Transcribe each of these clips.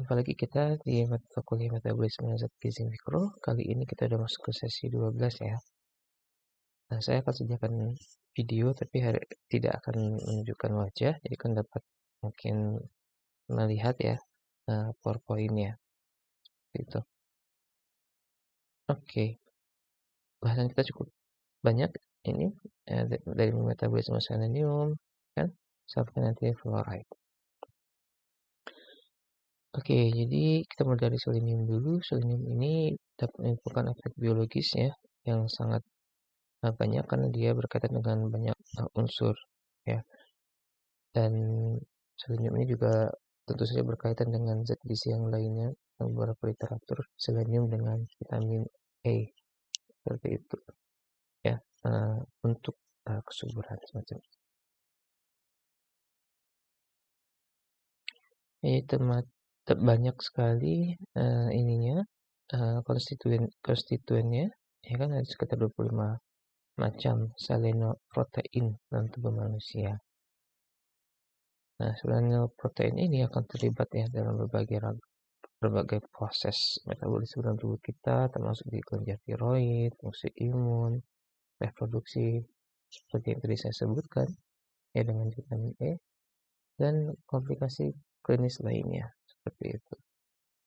Jumpa lagi kita di mata kuliah metabolisme zat gizi mikro. Kali ini kita udah masuk ke sesi 12 ya. Nah, saya akan sediakan video tapi tidak akan menunjukkan wajah, jadi kan dapat mungkin melihat ya PowerPoint-nya gitu. Oke. Bahasan kita cukup banyak ini dari metabolisme selenium kan sampai nanti fluoride. Oke, jadi kita mulai dari selenium dulu. Selenium ini dapat menimbulkan efek biologisnya yang sangat banyak karena dia berkaitan dengan banyak unsur ya. Dan selenium ini juga tentu saja berkaitan dengan zat gizi yang lainnya. Beberapa literatur selenium dengan vitamin A seperti itu ya, untuk kesuburan semacam itu. Itu banyak sekali ininya konstituennya ya kan, ada sekitar 25 macam selenoprotein dalam tubuh manusia. Nah, selenoprotein ini akan terlibat ya dalam berbagai proses metabolisme dalam tubuh kita, termasuk di kelenjar tiroid, fungsi imun, reproduksi, seperti yang tadi saya sebutkan ya, dengan vitamin E, dan komplikasi klinis lainnya seperti itu.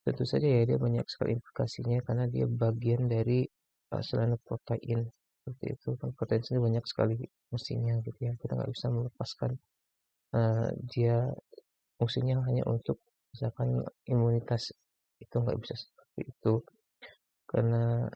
Tentu saja ya, dia banyak sekali implikasinya karena dia bagian dari selenoprotein seperti itu. Protein sendiri banyak sekali fungsinya gitu ya, kita nggak bisa melepaskan dia fungsinya hanya untuk misalkan imunitas, itu nggak bisa seperti itu karena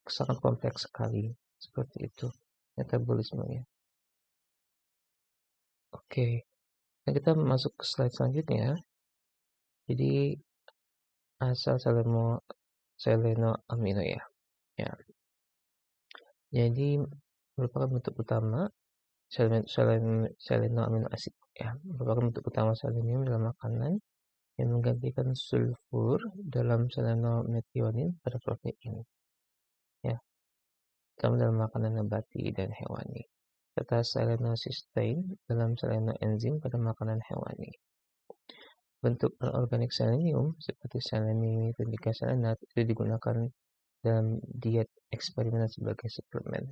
sangat kompleks sekali seperti itu metabolismenya. Oke, nah kita masuk ke slide selanjutnya. Jadi asal selenoamino ya. Jadi merupakan bentuk utama selenoamino asid ya, merupakan bentuk utama selenium dalam makanan yang menggantikan sulfur dalam selenometionin pada protein ya, terutama dalam makanan nabati dan hewani, serta selenocysteine dalam selenoenzim pada makanan hewani. Bentuk anorganik selenium seperti selenit dan dikaselenat itu digunakan dalam diet eksperimen sebagai suplemen.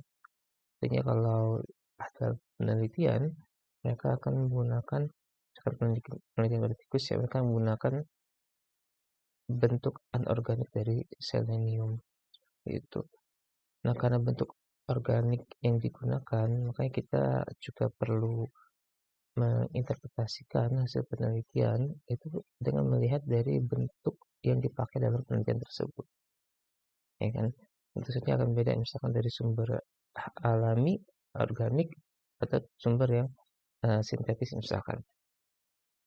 Artinya kalau ada penelitian, mereka akan menggunakan penelitian pada tikus ya, mereka menggunakan bentuk anorganik dari selenium itu. Nah, karena bentuk organik yang digunakan, makanya kita juga perlu menginterpretasikan hasil penelitian itu dengan melihat dari bentuk yang dipakai dalam penelitian tersebut. Ya kan? Tentu saja akan beda misalkan dari sumber alami, organik, atau sumber yang sintetis misalkan.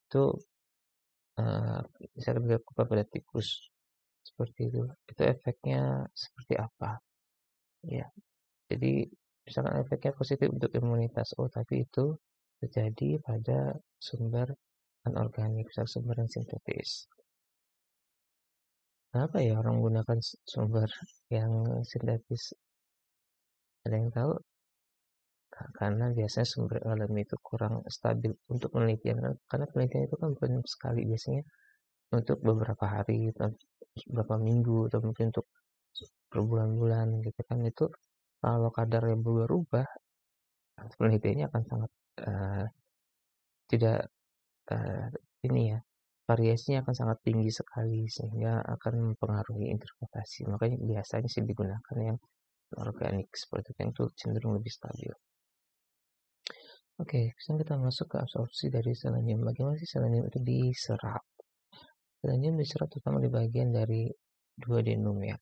Itu misalkan dilakukan pada tikus seperti itu efeknya seperti apa ya. Jadi misalkan efeknya positif untuk imunitas, tapi itu terjadi pada sumber anorganik, sumber yang sintetis. Kenapa ya orang menggunakan sumber yang sintetis? Ada yang tahu? Karena biasanya sumber alami itu kurang stabil untuk penelitian, karena penelitian itu kan bukan sekali, biasanya untuk beberapa hari, beberapa minggu, atau mungkin untuk berbulan-bulan gitu kan. Itu kalau kadar yang berubah, penelitiannya akan sangat tidak ini ya, variasinya akan sangat tinggi sekali sehingga akan mempengaruhi interpretasi. Makanya biasanya sih digunakan yang organik seperti itu, yang itu cenderung lebih stabil. Oke, sekarang kita masuk ke absorpsi dari selenium. Bagaimana sih selenium itu diserap? Selenium diserap terutama di bagian dari duodenum ya.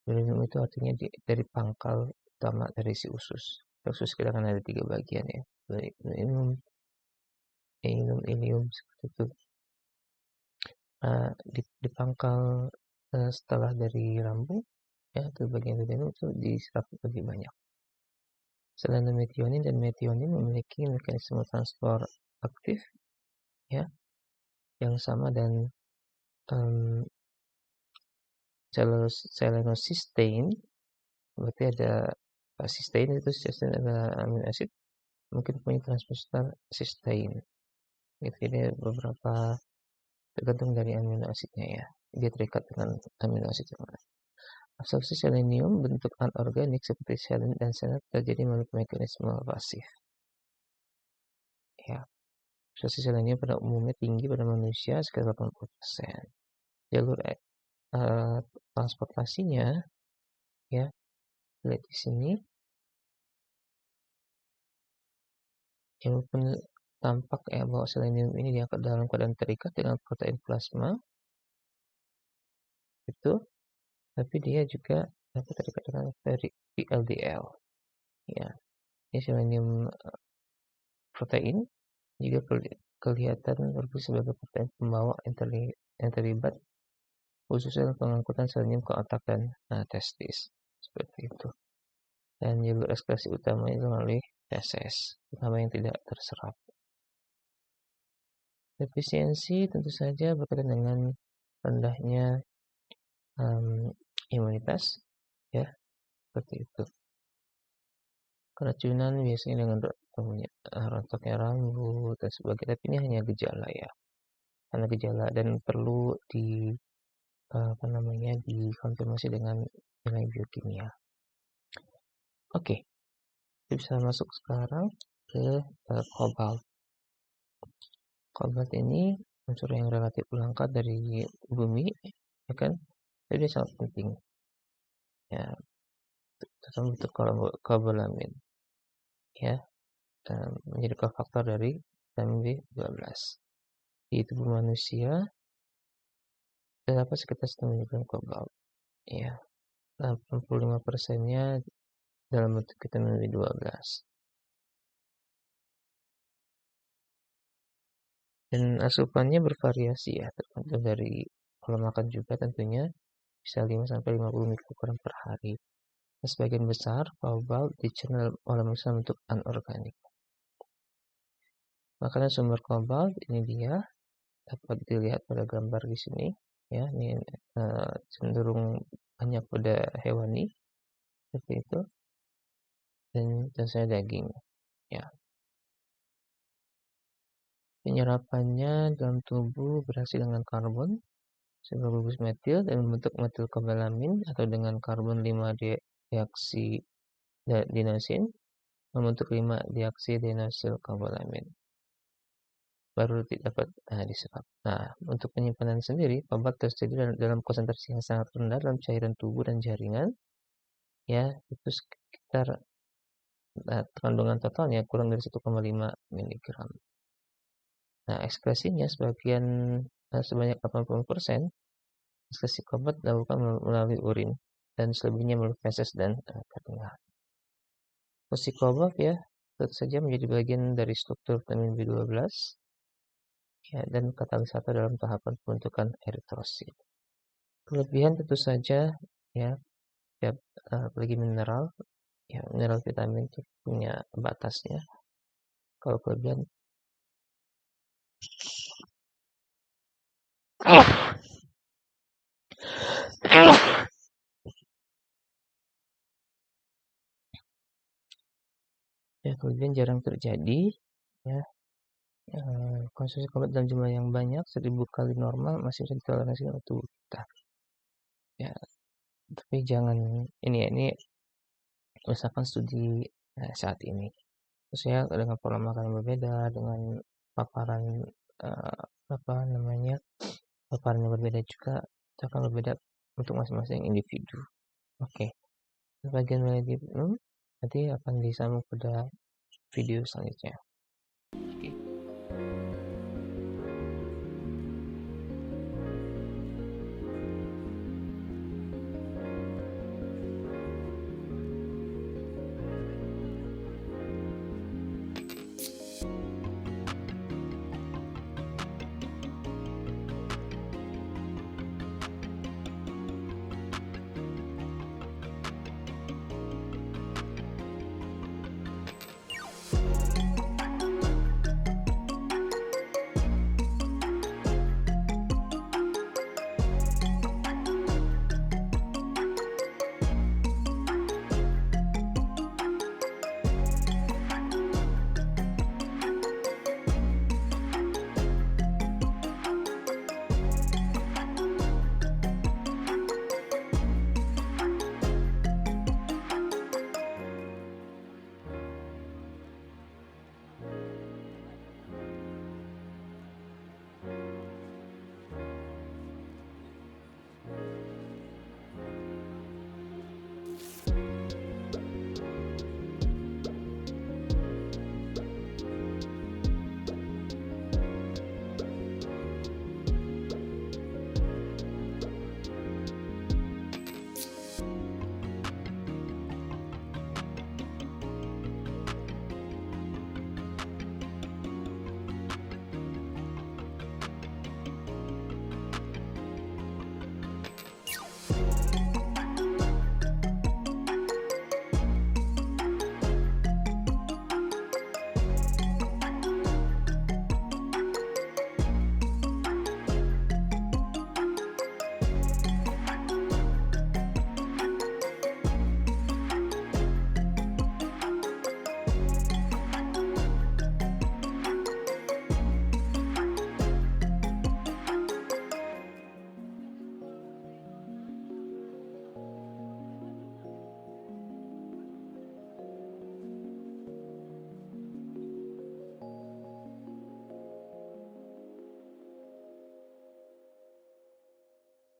Duodenum itu artinya dari pangkal utama dari si usus. Usus kita kan ada 3 bagian ya, duodenum, ilium seperti itu. Di pangkal setelah dari lambung ya, ke bagian duodenum itu diserap lebih banyak. Selenometionin dan metionin memiliki mekanisme transport aktif ya yang sama, dan selenocysteine berarti ada cysteine, itu cysteine adalah amino acid, mungkin punya transposter cysteine gitu. Jadi beberapa tergantung dari amino asidnya ya. Dia terikat dengan amino asid yang mana. Absorpsi selenium bentuk anorganik seperti selin dan selat terjadi melalui mekanisme pasif. Ya, absorpsi selenium pada umumnya tinggi pada manusia sekitar 80%. Jalur transportasinya ya, lihat di sini. Ya, walaupun tampak bahwa selenium ini diangkat dalam keadaan terikat dengan protein plasma itu, tapi dia juga dapat terikat dengan VLDL. Ya, ini selenium protein juga kelihatan berfungsi sebagai protein pembawa yang terlibat khususnya pengangkutan selenium ke otak dan testis seperti itu. Dan jalur ekskresi utamanya itu melalui feses, terutama yang tidak terserap. Efisiensi tentu saja berkaitan dengan rendahnya imunitas, ya seperti itu. Keracunan biasanya dengan rontoknya rambut dan sebagainya, tapi ini hanya gejala ya, karena gejala dan perlu dikonfirmasi dengan nilai biokimia. Oke, kita bisa masuk sekarang ke kobalt. Kobalt ini unsur yang relatif langka dari bumi, ya kan? Jadi dia sangat penting. Ya, terutama untuk kobalamin. Ya, menjadi kofaktor dari vitamin B12. Di tubuh manusia terdapat sekitar 1 mg kobalt. Ya, 85%-nya dalam bentuk vitamin B12. Dan asupannya bervariasi ya, tergantung dari pola makan juga tentunya, bisa 5-50 mikrogram per hari. Dan sebagian besar kobalt dicerna oleh manusia bentuk anorganik. Makanan sumber kobalt ini dia dapat dilihat pada gambar di sini ya, ini cenderung banyak pada hewani seperti itu, dan tentunya daging ya. Penyerapannya dalam tubuh berhasil dengan karbon sebagai gugus metil dan membentuk metilkobalamin atau dengan karbon 5-deoksydinosin membentuk 5-deoksidinosilkobalamin baru dapat diserap. Nah, untuk penyimpanan sendiri, kobalt tersedia dalam konsentrasi yang sangat rendah dalam cairan tubuh dan jaringan. Ya, itu sekitar kandungan totalnya kurang dari 1,5 mg. Nah, ekskresinya sebanyak 80% ekskresi kobalt dilakukan melalui urin dan selebihnya melalui feses dan keringat. Fungsi kobalt ya tentu saja menjadi bagian dari struktur vitamin B12 ya, dan katalisator dalam tahapan pembentukan eritrosit. Kelebihan tentu saja ya, apalagi mineral ya, mineral vitamin itu punya batasnya. Kalau kelebihan ya, kelebihan jarang terjadi ya. Konsumsi kobalt dalam jumlah yang banyak 1000 kali normal masih bisa ditoleransi oleh tubuh kita ya, tapi jangan ini usahakan studi saat ini terus ya, dengan pola makan yang berbeda, dengan paparan paparan yang berbeda juga itu akan berbeda untuk masing-masing individu. Oke, bagian nanti akan disambung pada video selanjutnya. Oke.